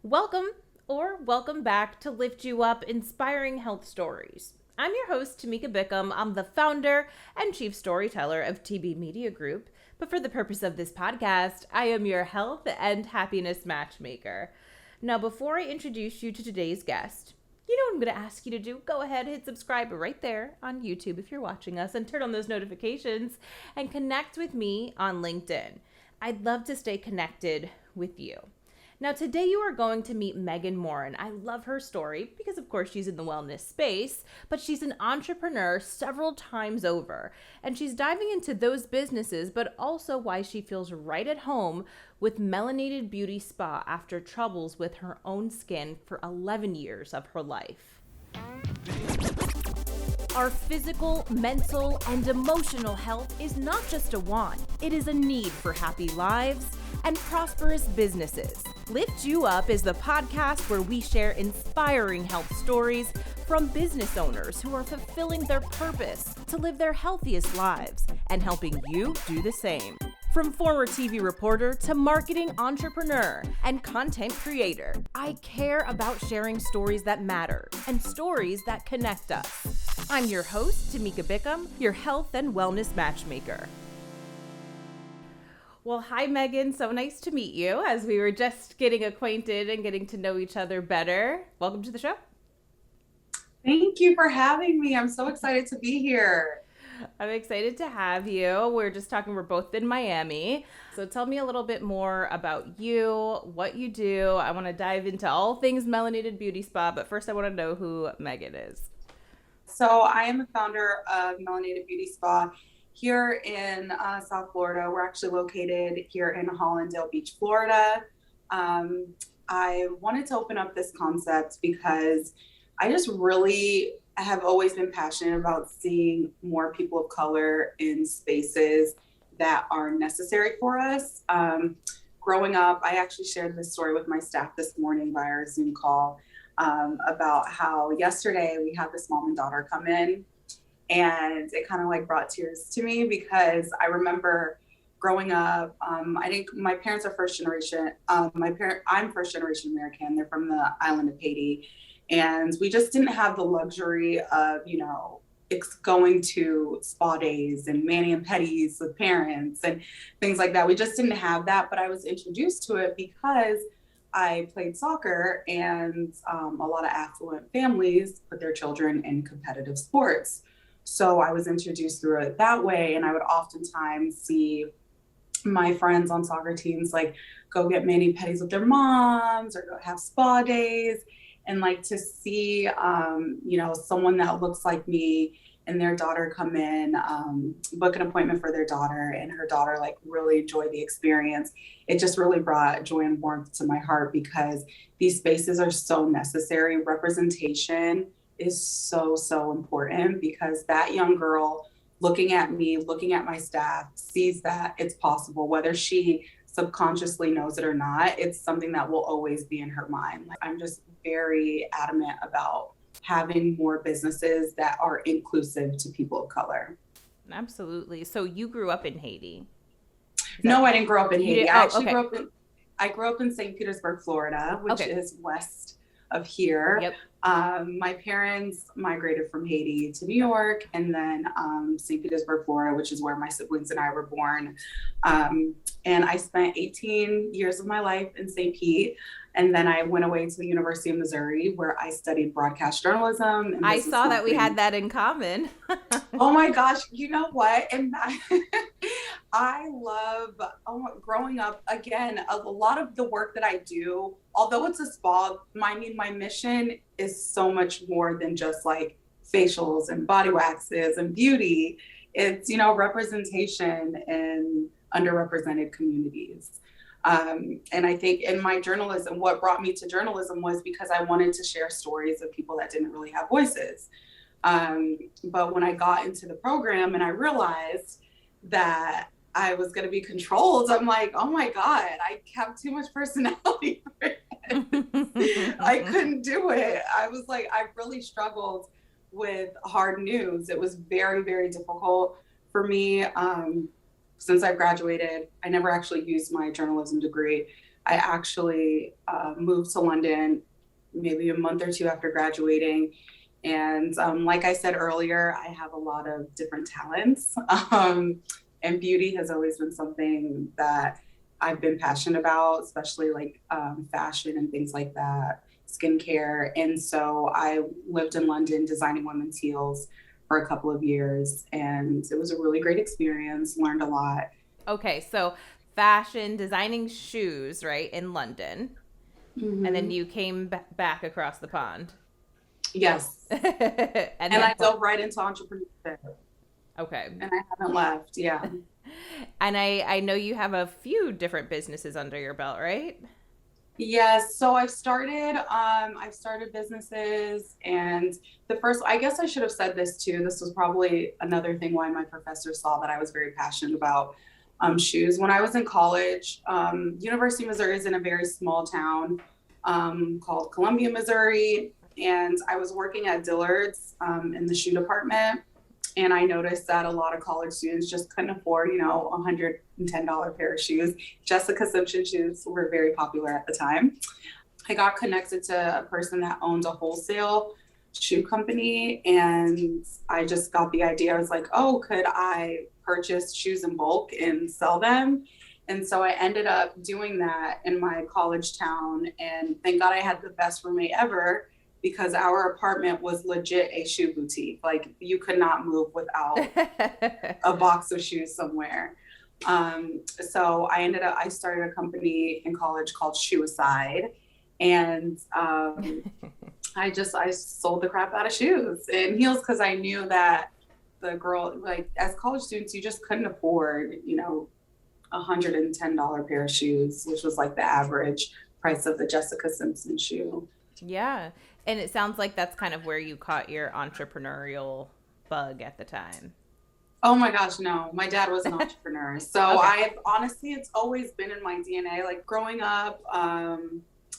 Welcome back to Lift You Up Inspiring Health Stories. I'm your host, Tamika Bickham. I'm the founder and chief storyteller of TB Media Group. But for the purpose of this podcast, I am your health and happiness matchmaker. Now, before I introduce you to today's guest, you know what I'm going to ask you to do? Go ahead, hit subscribe right there on YouTube if you're watching us, and turn on those notifications and connect with me on LinkedIn. I'd love to stay connected with you. Now, today you are going to meet Maghan Morin. I love her story because, of course, she's in the wellness space, but she's an entrepreneur several times over. And she's diving into those businesses, but also why she feels right at home with Melanated Beauty Spa after troubles with her own skin for 11 years of her life. Our physical, mental, and emotional health is not just a want. It is a need for happy lives and prosperous businesses. Lift You Up is the podcast where we share inspiring health stories from business owners who are fulfilling their purpose to live their healthiest lives and helping you do the same. From former TV reporter to marketing entrepreneur and content creator, I care about sharing stories that matter and stories that connect us. I'm your host, Tamika Bickham, your health and wellness matchmaker. Well, hi, Maghan. So nice to meet you as we were just getting acquainted and getting to know each other better. Welcome to the show. Thank you for having me. I'm so excited to be here. I'm excited to have you. We're both in Miami. So tell me a little bit more about you, what you do. I want to dive into all things Melanated Beauty Spa, but first I want to know who Maghan is. So I am the founder of Melanated Beauty Spa here in South Florida. We're actually located here in Hollandale Beach, Florida. I wanted to open up this concept because I just really have always been passionate about seeing more people of color in spaces that are necessary for us. Growing up, I actually shared this story with my staff this morning via our Zoom call about how yesterday we had this mom and daughter come in, and it kind of like brought tears to me because I remember growing up. My parents are first generation. I'm first generation American. They're from the island of Haiti. And we just didn't have the luxury of, going to spa days and mani and pedis with parents and things like that. We just didn't have that. But I was introduced to it because I played soccer, and a lot of affluent families put their children in competitive sports. So I was introduced through it that way. And I would oftentimes see my friends on soccer teams like go get mani pedis with their moms or go have spa days. And like to see, someone that looks like me and their daughter come in, book an appointment for their daughter, and her daughter like really enjoy the experience. It just really brought joy and warmth to my heart because these spaces are so necessary. Representation is so, so important because that young girl looking at me, looking at my staff, sees that it's possible, whether she subconsciously knows it or not. It's something that will always be in her mind. Like, I'm just very adamant about having more businesses that are inclusive to people of color. Absolutely. So you grew up in Haiti? No, I didn't grow up in Haiti. I grew up in St. Petersburg, Florida, which is west of here. Yep. My parents migrated from Haiti to New York, and then St. Petersburg, Florida, which is where my siblings and I were born. And I spent 18 years of my life in St. Pete. And then I went away to the University of Missouri, where I studied broadcast journalism. And I saw that we had that in common. Oh my gosh, you know what? And I love growing up. Again, a lot of the work that I do, although it's a spa, my mission is so much more than just like facials and body waxes and beauty. It's, representation in underrepresented communities. And I think in my journalism, what brought me to journalism was because I wanted to share stories of people that didn't really have voices. But when I got into the program and I realized that I was going to be controlled, I'm like, oh my God, I have too much personality for it. I couldn't do it. I was like, I really struggled with hard news. It was very, very difficult for me. Since I graduated, I never actually used my journalism degree. I actually moved to London maybe a month or two after graduating. And like I said earlier, I have a lot of different talents. And beauty has always been something that I've been passionate about, especially like fashion and things like that, skincare. And so I lived in London designing women's heels for a couple of years. And it was a really great experience, learned a lot. Okay, so fashion, designing shoes, right, in London. And then Mm-hmm. you came back across the pond. Yes. And And then I dove right into entrepreneurship okay. and I haven't left. Yeah. And I know you have a few different businesses under your belt, right? Yes. So I've started businesses, and the first, I guess I should have said this too. This was probably another thing why my professor saw that I was very passionate about shoes. When I was in college, University of Missouri is in a very small town called Columbia, Missouri. And I was working at Dillard's in the shoe department. And I noticed that a lot of college students just couldn't afford, $110 pair of shoes. Jessica Simpson shoes were very popular at the time. I got connected to a person that owned a wholesale shoe company, and I just got the idea. I was like, oh, could I purchase shoes in bulk and sell them? And so I ended up doing that in my college town. And thank God I had the best roommate ever, because our apartment was legit a shoe boutique. Like, you could not move without a box of shoes somewhere. So I started a company in college called Shoe Aside. And I sold the crap out of shoes and heels, because I knew that the girl, like, as college students, you just couldn't afford, $110 pair of shoes, which was like the average price of the Jessica Simpson shoe. Yeah. And it sounds like that's kind of where you caught your entrepreneurial bug at the time. Oh my gosh, no. My dad was an entrepreneur. So Okay. it's always been in my DNA. Like, growing up,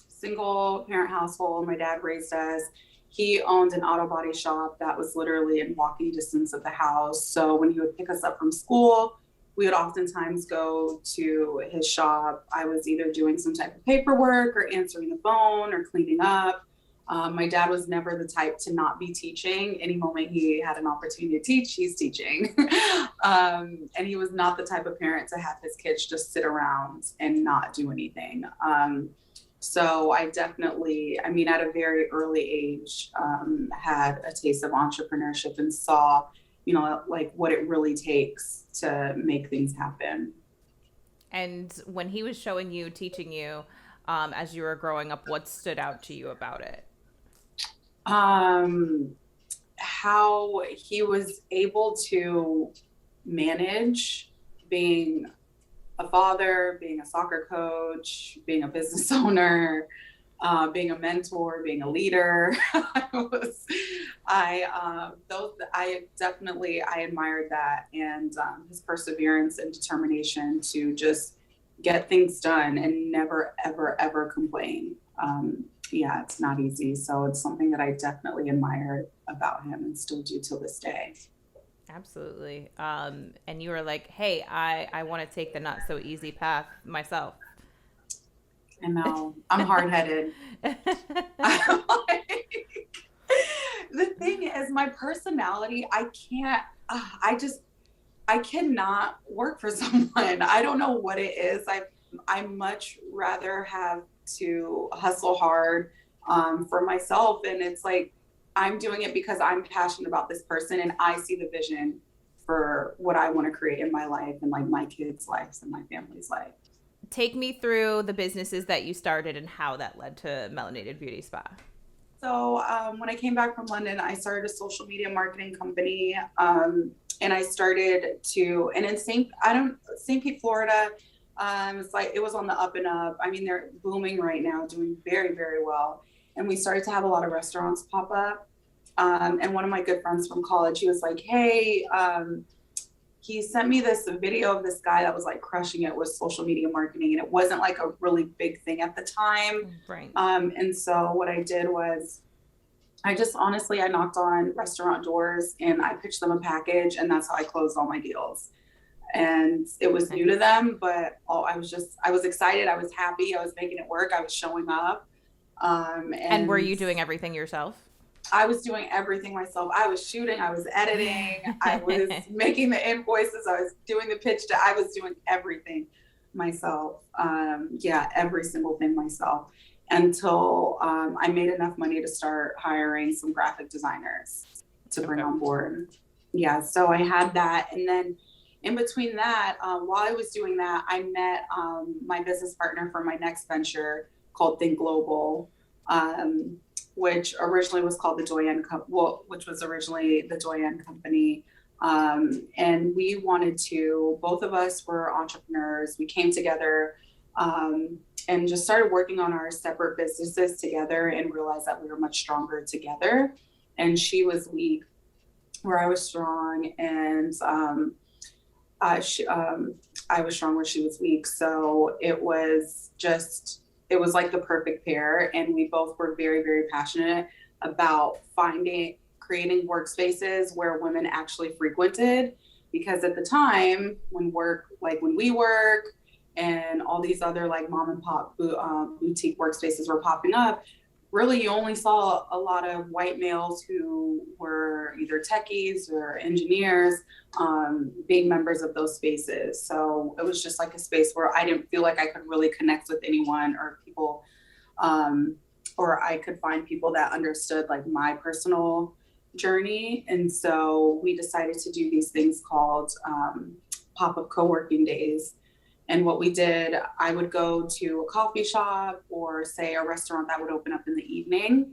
single parent household, my dad raised us. He owned an auto body shop that was literally in walking distance of the house. So when he would pick us up from school, we would oftentimes go to his shop. I was either doing some type of paperwork or answering the phone or cleaning up. My dad was never the type to not be teaching. Any moment he had an opportunity to teach, he's teaching. And he was not the type of parent to have his kids just sit around and not do anything. So I definitely, at a very early age, had a taste of entrepreneurship and saw, like, what it really takes to make things happen. And when he was showing you, teaching you, as you were growing up, what stood out to you about it? How he was able to manage being a father, being a soccer coach, being a business owner, being a mentor, being a leader. I admired that, and his perseverance and determination to just get things done and never, ever, ever complain. Yeah, it's not easy. So it's something that I definitely admire about him and still do till this day. Absolutely. And you were like, hey, I want to take the not so easy path myself. I know, I'm hard headed. The thing is, my personality, I cannot work for someone. I don't know what it is. I much rather have to hustle hard for myself. And it's like, I'm doing it because I'm passionate about this person and I see the vision for what I want to create in my life and like my kids' lives and my family's life. Take me through the businesses that you started and how that led to Melanated Beauty Spa. So when I came back from London, I started a social media marketing company, and I started to, and in St. Pete, Florida, it's like it was on the up and up. They're booming right now, doing very, very well. And we started to have a lot of restaurants pop up. And one of my good friends from college, he was like, hey, he sent me this video of this guy that was like crushing it with social media marketing. And it wasn't like a really big thing at the time. Right. And so what I did was I knocked on restaurant doors and I pitched them a package, and that's how I closed all my deals. and it was new to them, but I was excited. I was happy. I was making it work. I was showing up. And were you doing everything yourself? I was doing everything myself. I was shooting, I was editing, I was making the invoices, I was doing the pitch deck. I was doing everything myself. Every single thing myself until I made enough money to start hiring some graphic designers to bring on board. Yeah, so I had that. And then in between that, while I was doing that, I met my business partner for my next venture called Think Global. Which originally was called the Doyen which was originally the Doyen Company. And we wanted to, both of us were entrepreneurs. We came together and just started working on our separate businesses together and realized that we were much stronger together. And she was weak where I was strong, and I was strong where she was weak. So it was like the perfect pair. And we both were very, very passionate about creating workspaces where women actually frequented. Because at the time when we work and all these other like mom and pop boutique workspaces were popping up, really you only saw a lot of white males who were either techies or engineers being members of those spaces. So it was just like a space where I didn't feel like I could really connect with anyone or people, or I could find people that understood like my personal journey. And so we decided to do these things called pop-up co-working days. And what we did, I would go to a coffee shop or say a restaurant that would open up in the evening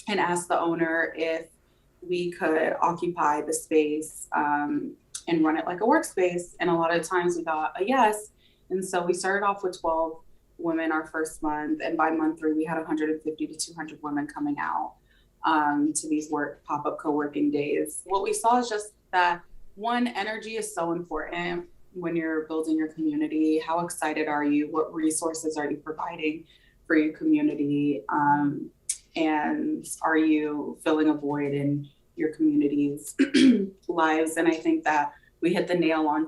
and ask the owner if we could occupy the space and run it like a workspace. And a lot of times we got a yes. And so we started off with 12 women our first month. And by month 3, we had 150 to 200 women coming out to these pop-up co-working days. What we saw is just that one, energy is so important when you're building your community. How excited are you? What resources are you providing for your community? And are you filling a void in your community's lives? And I think that we hit the nail on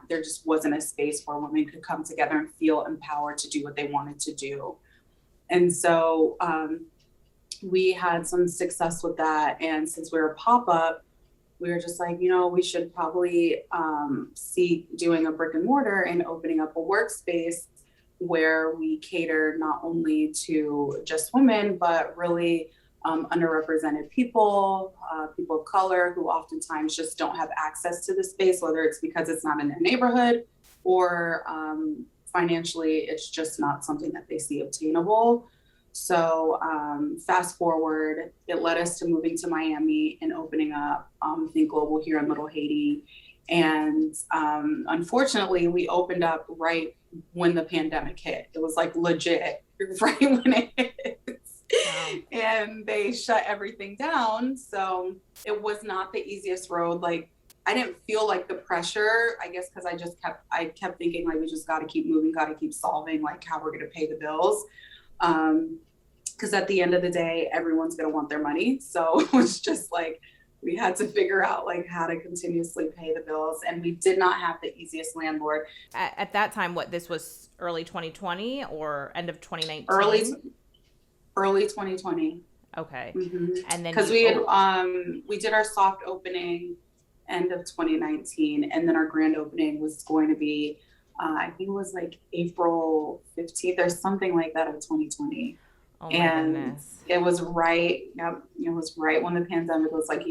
there just wasn't a space where women could come together and feel empowered to do what they wanted to do. And so we had some success with that. And since we were a pop-up, we were just like, we should probably see doing a brick and mortar and opening up a workspace where we cater not only to just women, but really underrepresented people, people of color who oftentimes just don't have access to the space, whether it's because it's not in their neighborhood or financially, it's just not something that they see obtainable. So fast forward, it led us to moving to Miami and opening up Think Global here in Little Haiti. And unfortunately, we opened up right when the pandemic hit. It was like legit right when it hit. Wow. And they shut everything down. So it was not the easiest road. Like, I didn't feel like the pressure, I guess, because I kept thinking like, we just got to keep moving, got to keep solving like how we're going to pay the bills. Because at the end of the day, everyone's going to want their money. So it was just like, we had to figure out like how to continuously pay the bills. And we did not have the easiest landlord. At that time, this was early 2020 or end of 2019? Early 2020. Okay. Mm-hmm. And then because we did our soft opening end of 2019. And then our grand opening was going to be, I think it was like April 15th or something like that of 2020. Oh my goodness. It was right. Yep. It was right when the pandemic was like,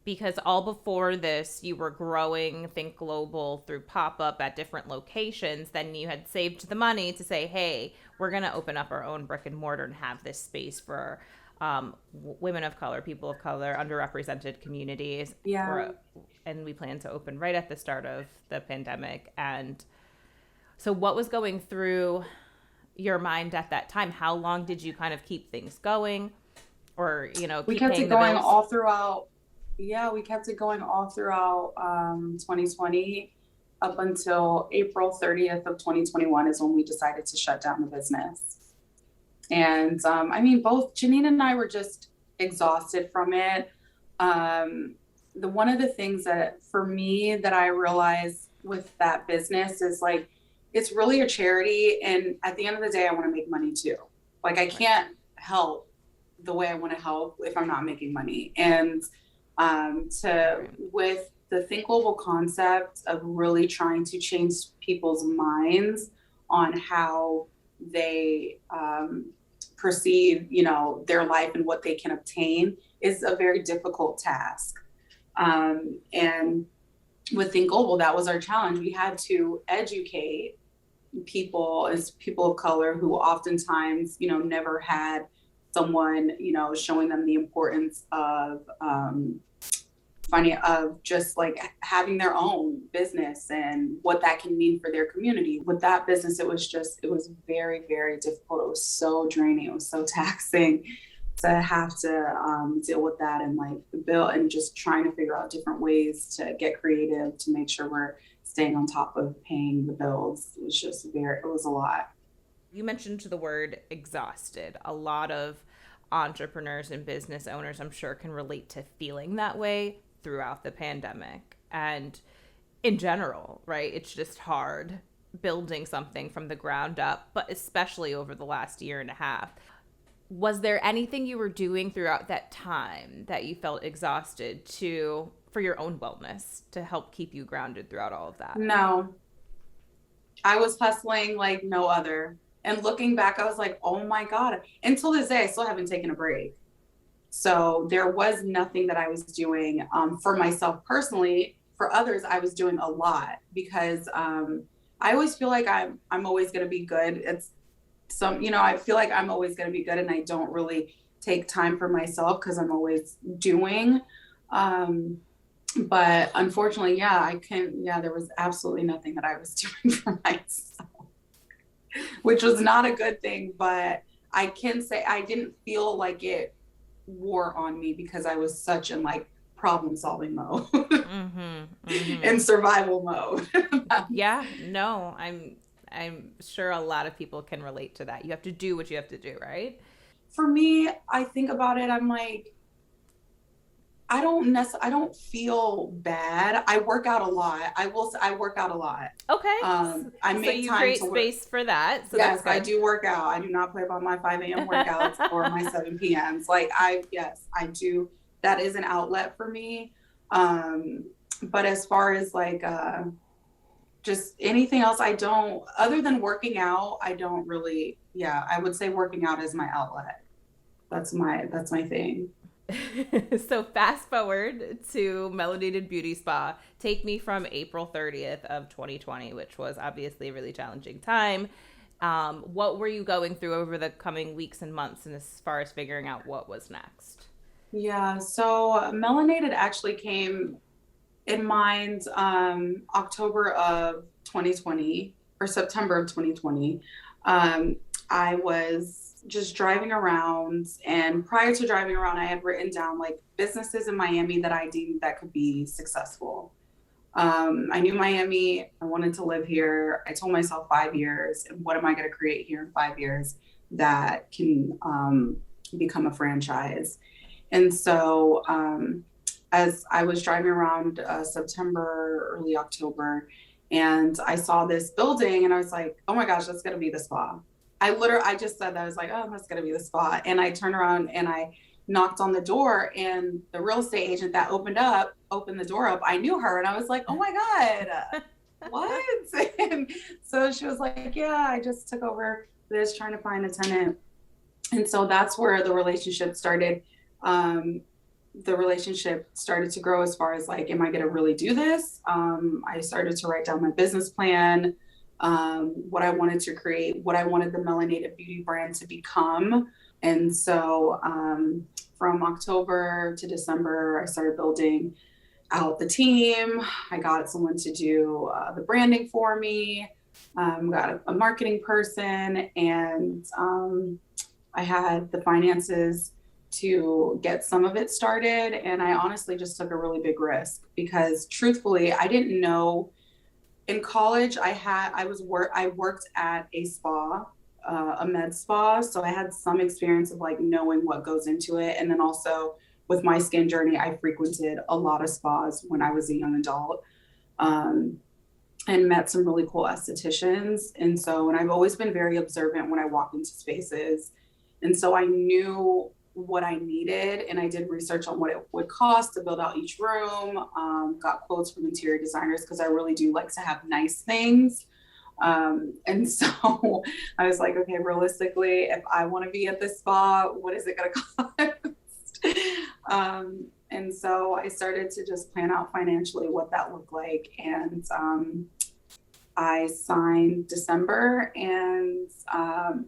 Because all before this, you were growing Think Global through pop-up at different locations. Then you had saved the money to say, hey, we're going to open up our own brick and mortar and have this space for women of color, people of color, underrepresented communities. Yeah. And we plan to open right at the start of the pandemic. And so what was going through your mind at that time? How long did you kind of keep things going? Or, we kept it going all throughout. Yeah, we kept it going all throughout 2020 up until April 30th of 2021 is when we decided to shut down the business. And both Janine and I were just exhausted from it. one of the things that for me that I realized with that business is like, it's really a charity. And at the end of the day, I want to make money too. Like I can't help the way I want to help if I'm not making money. And with the Think Global concept of really trying to change people's minds on how they perceive, their life and what they can obtain is a very difficult task. And with Think Global, that was our challenge. We had to educate people as people of color who oftentimes, never had someone, showing them the importance of just like having their own business and what that can mean for their community. With that business, it was very, very difficult. It was so draining. It was so taxing to have to deal with that and like the bill and just trying to figure out different ways to get creative to make sure we're staying on top of paying the bills. It was a lot. You mentioned the word exhausted. A lot of entrepreneurs and business owners, I'm sure, can relate to feeling that way throughout the pandemic and in general, right? It's just hard building something from the ground up, but especially over the last year and a half. Was there anything you were doing throughout that time that you felt exhausted for your own wellness to help keep you grounded throughout all of that? No, I was hustling like no other. And looking back, I was like, oh my God. Until this day, I still haven't taken a break. So there was nothing that I was doing for myself personally. For others, I was doing a lot because I always feel like I'm always going to be good. I feel like I'm always going to be good and I don't really take time for myself because I'm always doing. But unfortunately, there was absolutely nothing that I was doing for myself, which was not a good thing. But I can say I didn't feel like it wore on me because I was such in like problem solving mode and survival mode. Yeah, no, I'm sure a lot of people can relate to that. You have to do what you have to do, right? For me, I think about it, I'm like, I don't feel bad. I work out a lot. I will say I work out a lot. Okay. I make so you time create to space for that. So yes, I do work out. I do not play about my 5 a.m. workouts or my 7 p.m.s. Like I do. That is an outlet for me. But as far as like just anything else, other than working out, I don't really, I would say working out is my outlet. That's my thing. So fast forward to Melanated Beauty Spa. Take me from April 30th of 2020, which was obviously a really challenging time. What were you going through over the coming weeks and months and as far as figuring out what was next? Yeah, so Melanated actually came in mind October of 2020 or September of 2020. I was just driving around, and prior to driving around, I had written down like businesses in Miami that I deemed that could be successful. I knew Miami. I wanted to live here. I told myself 5 years, and what am I going to create here in 5 years that can become a franchise? And so as I was driving around September, early October, and I saw this building and I was like, oh my gosh, that's going to be the spa. I just said that. I was like, oh, that's going to be the spa. And I turned around and I knocked on the door, and the real estate agent that opened the door up, I knew her. And I was like, oh my God, what? And so she was like, yeah, I just took over this, trying to find a tenant. And so that's where the relationship started. The relationship started to grow as far as like, am I going to really do this? I started to write down my business plan, what I wanted to create, what I wanted the Melanated Beauty brand to become. And so from October to December, I started building out the team. I got someone to do the branding for me, got a marketing person, and I had the finances to get some of it started. And I honestly just took a really big risk because truthfully, I didn't know. In college, I worked at a spa, a med spa. So I had some experience of like knowing what goes into it. And then also with my skin journey, I frequented a lot of spas when I was a young adult. And met some really cool estheticians. And so, and I've always been very observant when I walk into spaces. And so I knew what I needed, and I did research on what it would cost to build out each room, got quotes from interior designers because I really do like to have nice things. And so I was like, okay, realistically, if I want to be at this spa, what is it going to cost? And so I started to just plan out financially what that looked like. And I signed December, and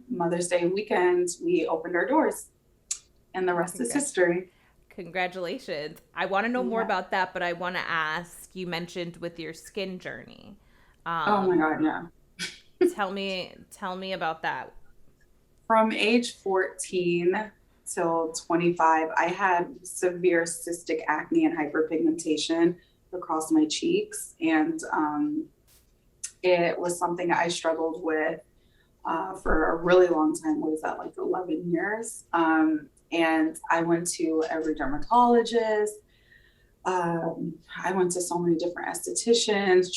Mother's Day weekend, we opened our doors, and the rest is history. Congratulations. I want to know more about that, but I want to ask, you mentioned with your skin journey. Oh my God, yeah. Tell me about that. From age 14 till 25, I had severe cystic acne and hyperpigmentation across my cheeks. And it was something I struggled with for a really long time. What is that, like 11 years? And I went to every dermatologist. I went to so many different estheticians.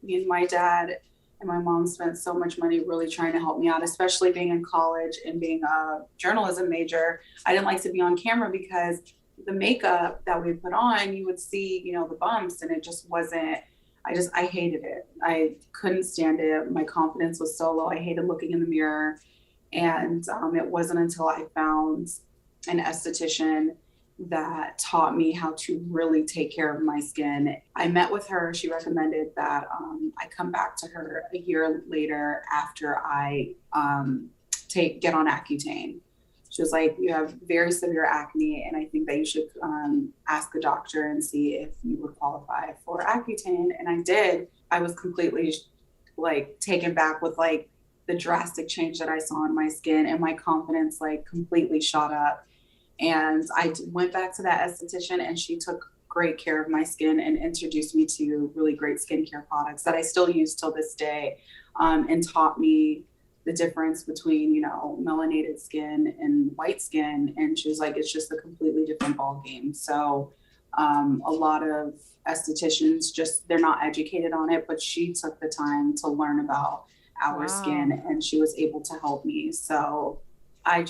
Me and my dad and my mom spent so much money really trying to help me out, especially being in college and being a journalism major. I didn't like to be on camera because the makeup that we put on, you would see, you know, the bumps, and it just wasn't, I hated it. I couldn't stand it. My confidence was so low. I hated looking in the mirror. And it wasn't until I found an esthetician that taught me how to really take care of my skin. I met with her. She recommended that I come back to her a year later after I get on Accutane. She was like, you have very severe acne, and I think that you should ask the doctor and see if you would qualify for Accutane. And I did. I was completely like taken back with like the drastic change that I saw in my skin, and my confidence like completely shot up. And I went back to that esthetician, and she took great care of my skin and introduced me to really great skincare products that I still use till this day, and taught me the difference between, you know, melanated skin and white skin. And she was like, it's just a completely different ball game. So a lot of estheticians they're not educated on it, but she took the time to learn about our skin, and she was able to help me. So I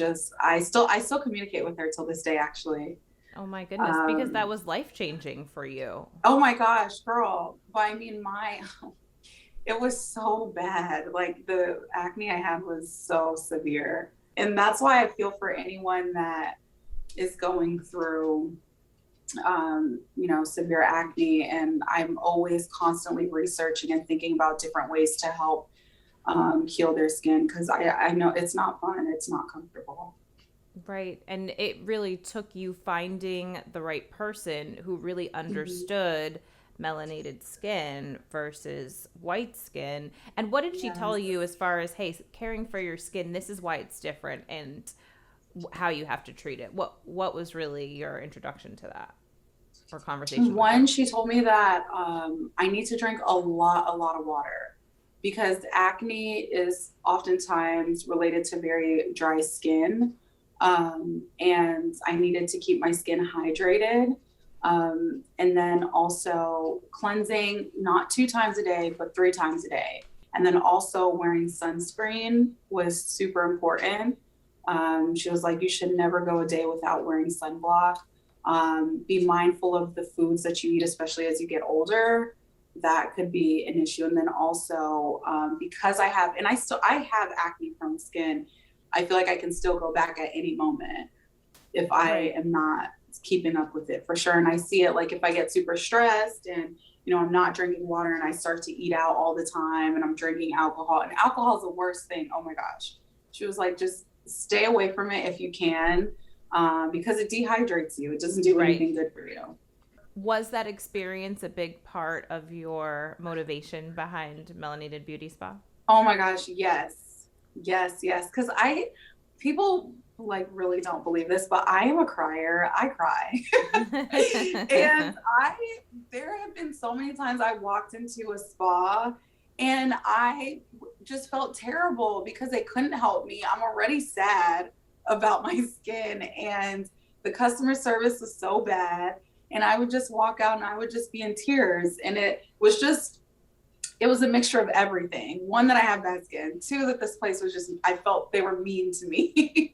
still communicate with her till this day, actually. Oh my goodness, because that was life-changing for you. Oh my gosh, girl. But I mean, it was so bad. Like the acne I had was so severe. And that's why I feel for anyone that is going through, you know, severe acne. And I'm always constantly researching and thinking about different ways to help heal their skin, because I know it's not fun. It's not comfortable. Right. And it really took you finding the right person who really understood melanated skin versus white skin. And what did she tell you as far as, hey, caring for your skin, this is why it's different, and how you have to treat it? What was really your introduction to that or conversation? One, she told me that I need to drink a lot of water, because acne is oftentimes related to very dry skin. And I needed to keep my skin hydrated. And then also cleansing, not 2 times a day, but 3 times a day. And then also wearing sunscreen was super important. She was like, you should never go a day without wearing sunblock. Be mindful of the foods that you eat, especially as you get older. That could be an issue. And then also, because I have acne prone skin, I feel like I can still go back at any moment if I am not keeping up with it, for sure. And I see it like if I get super stressed and, you know, I'm not drinking water and I start to eat out all the time and I'm drinking alcohol, and alcohol is the worst thing. Oh my gosh. She was like, just stay away from it if you can, because it dehydrates you. It doesn't do anything good for you. Was that experience a big part of your motivation behind Melanated Beauty Spa? Oh my gosh, yes. Because people like really don't believe this, but I am a crier. I cry. And there have been so many times I walked into a spa and I just felt terrible because they couldn't help me. I'm already sad about my skin, and The customer service was so bad. And I would just walk out and I would just be in tears. And it was a mixture of everything. One, that I have bad skin. Two, that this place was just, I felt they were mean to me.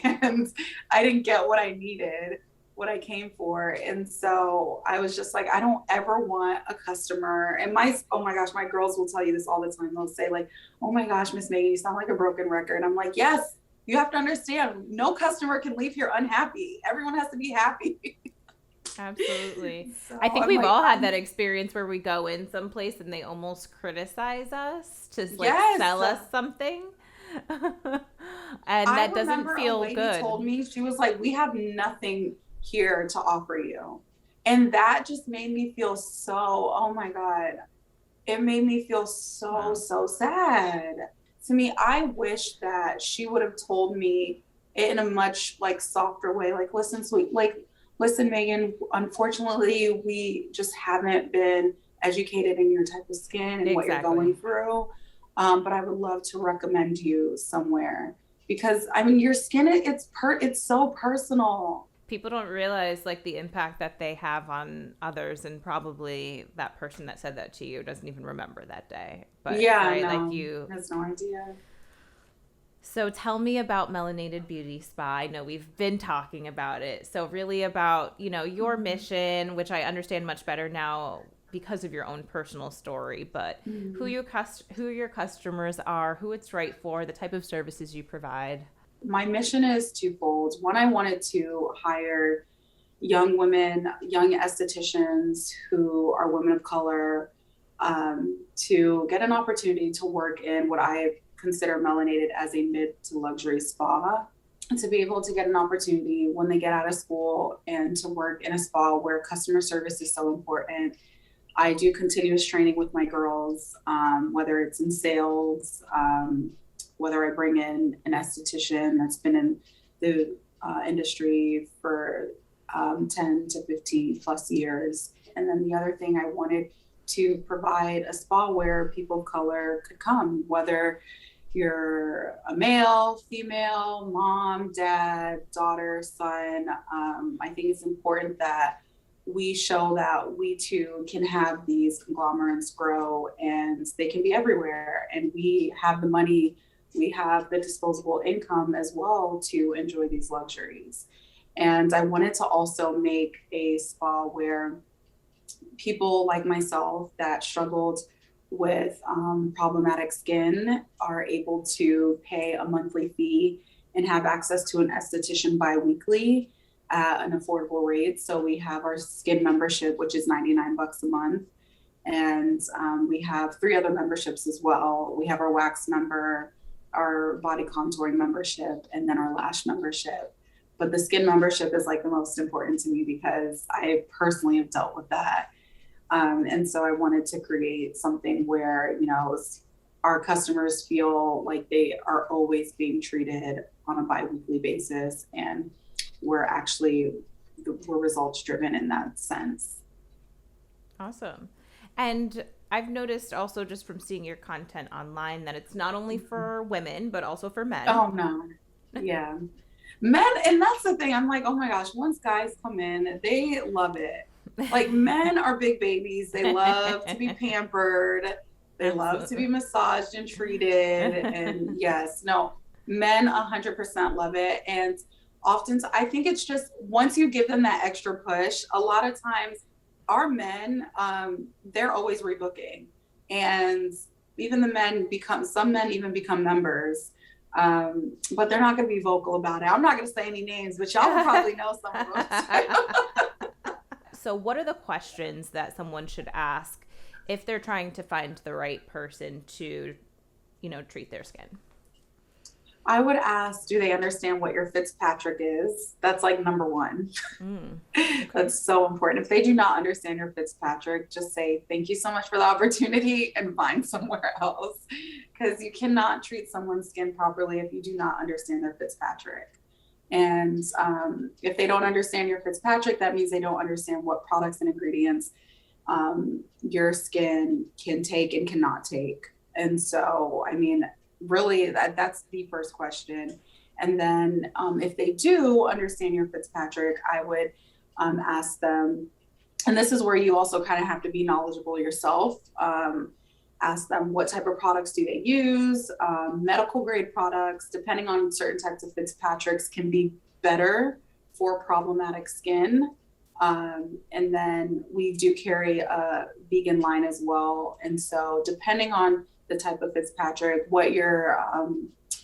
And I didn't get what I needed, what I came for. And so I was just like, I don't ever want a customer. And oh my gosh, my girls will tell you this all the time. They'll say like, oh my gosh, Miss Maghan, you sound like a broken record. I'm like, yes, you have to understand, no customer can leave here unhappy. Everyone has to be happy. Absolutely. So I think I'm we've like, all had that experience where we go in someplace and they almost criticize us to like yes. sell us something. And that doesn't feel a lady good. Told me, she was like, we have nothing here to offer you. And that just made me feel so, oh my God, it made me feel so, so sad. To me, I wish that she would have told me in a much like softer way, like, listen, sweet, like, listen, Maghan, unfortunately, we just haven't been educated in your type of skin and what you're going through. But I would love to recommend you somewhere, because I mean, your skin, it's so personal. People don't realize like the impact that they have on others, and probably that person that said that to you doesn't even remember that day. But yeah, right, no, like you has no idea. So tell me about Melanated Beauty Spa. I know we've been talking about it. So really about, your mission, which I understand much better now because of your own personal story, but who your customers are, who it's right for, the type of services you provide. My mission is twofold. One, I wanted to hire young women, young estheticians who are women of color, to get an opportunity to work in what I consider Melanated as a mid to luxury spa, and to be able to get an opportunity when they get out of school and to work in a spa where customer service is so important. I do continuous training with my girls, whether it's in sales, whether I bring in an esthetician that's been in the industry for 10 to 15 plus years. And then the other thing, I wanted to provide a spa where people of color could come, whether you're a male, female, mom, dad, daughter, son. I think it's important that we show that we too can have these conglomerates grow, and they can be everywhere. And we have the money, we have the disposable income as well to enjoy these luxuries. And I wanted to also make a spa where people like myself that struggled with problematic skin are able to pay a monthly fee and have access to an esthetician bi-weekly at an affordable rate. So we have our skin membership, which is $99 a month. And we have 3 other memberships as well. We have our wax member, our body contouring membership, and then our lash membership. But the skin membership is like the most important to me because I personally have dealt with that. And so I wanted to create something where, our customers feel like they are always being treated on a bi-weekly basis, and we're results driven in that sense. Awesome. And I've noticed also just from seeing your content online that it's not only for women, but also for men. Oh, no. Yeah. Men, and that's the thing. I'm like, oh my gosh, once guys come in, they love it. Like, men are big babies. They love to be pampered. They love to be massaged and treated. And yes, no, men 100% love it. And often, I think it's just once you give them that extra push, a lot of times our men, they're always rebooking. And even some men even become members. But they're not going to be vocal about it. I'm not going to say any names, but y'all will probably know some of them. So what are the questions that someone should ask if they're trying to find the right person to, treat their skin? I would ask, do they understand what your Fitzpatrick is? That's like number one. Okay. That's so important. If they do not understand your Fitzpatrick, just say, thank you so much for the opportunity and find somewhere else. Because you cannot treat someone's skin properly if you do not understand their Fitzpatrick. And if they don't understand your Fitzpatrick, that means they don't understand what products and ingredients your skin can take and cannot take. And so, I mean, really, that's the first question. And then if they do understand your Fitzpatrick, I would ask them, and this is where you also kind of have to be knowledgeable yourself. Ask them what type of products do they use. Medical grade products, depending on certain types of Fitzpatricks, can be better for problematic skin. And then we do carry a vegan line as well. And so depending on the type of Fitzpatrick, what your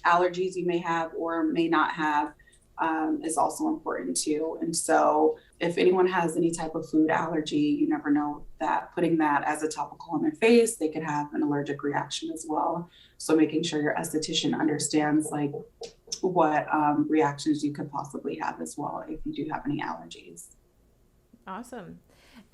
allergies you may have or may not have is also important too. And so if anyone has any type of food allergy, you never know that putting that as a topical on their face, they could have an allergic reaction as well. So making sure your esthetician understands like what reactions you could possibly have as well if you do have any allergies. Awesome.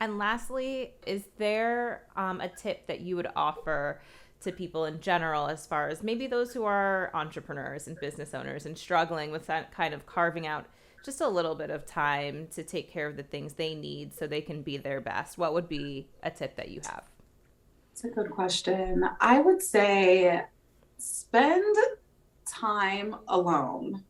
And lastly, is there a tip that you would offer to people in general, as far as maybe those who are entrepreneurs and business owners and struggling with that kind of carving out just a little bit of time to take care of the things they need so they can be their best? What would be a tip that you have? It's a good question. I would say spend time alone.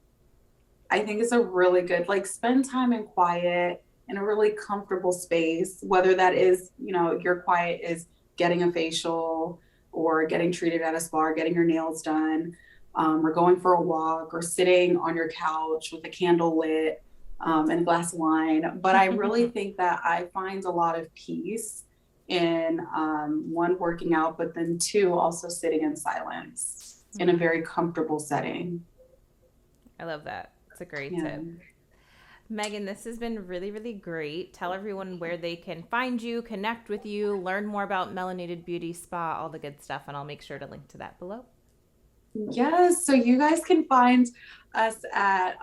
I think it's a really good, like, spend time in quiet in a really comfortable space, whether that is, you know, your quiet is getting a facial or getting treated at a spa, or getting your nails done, or going for a walk, or sitting on your couch with a candle lit and a glass of wine. But I really think that I find a lot of peace in one, working out, but then two, also sitting in silence in a very comfortable setting. I love that. It's a great tip. Maghan, this has been really, really great. Tell everyone where they can find you, connect with you, learn more about Melanated Beauty Spa, all the good stuff, and I'll make sure to link to that below. Yes, so you guys can find us at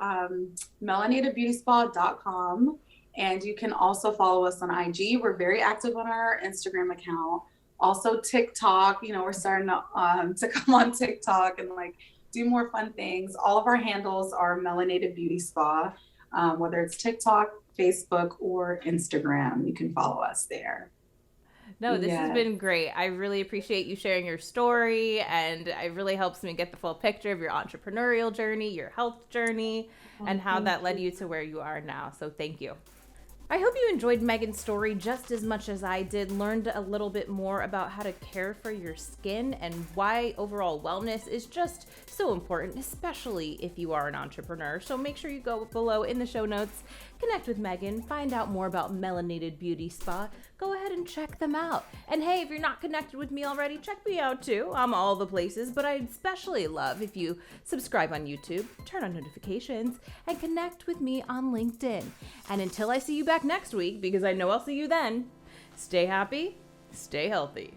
melanatedbeautyspa.com, and you can also follow us on IG. We're very active on our Instagram account. Also TikTok, you know, we're starting to come on TikTok and like do more fun things. All of our handles are Melanated Beauty Spa. Whether it's TikTok, Facebook, or Instagram, you can follow us there. No, this has been great. I really appreciate you sharing your story, and it really helps me get the full picture of your entrepreneurial journey, your health journey, and how that led you to where you are now. So thank you. I hope you enjoyed Maghan's story just as much as I did, learned a little bit more about how to care for your skin and why overall wellness is just so important, especially if you are an entrepreneur. So make sure you go below in the show notes, connect with Maghan, find out more about Melanated Beauty Spa. Go ahead and check them out. And hey, if you're not connected with me already, check me out too. I'm all the places, but I'd especially love if you subscribe on YouTube, turn on notifications, and connect with me on LinkedIn. And until I see you back next week, because I know I'll see you then, stay happy, stay healthy.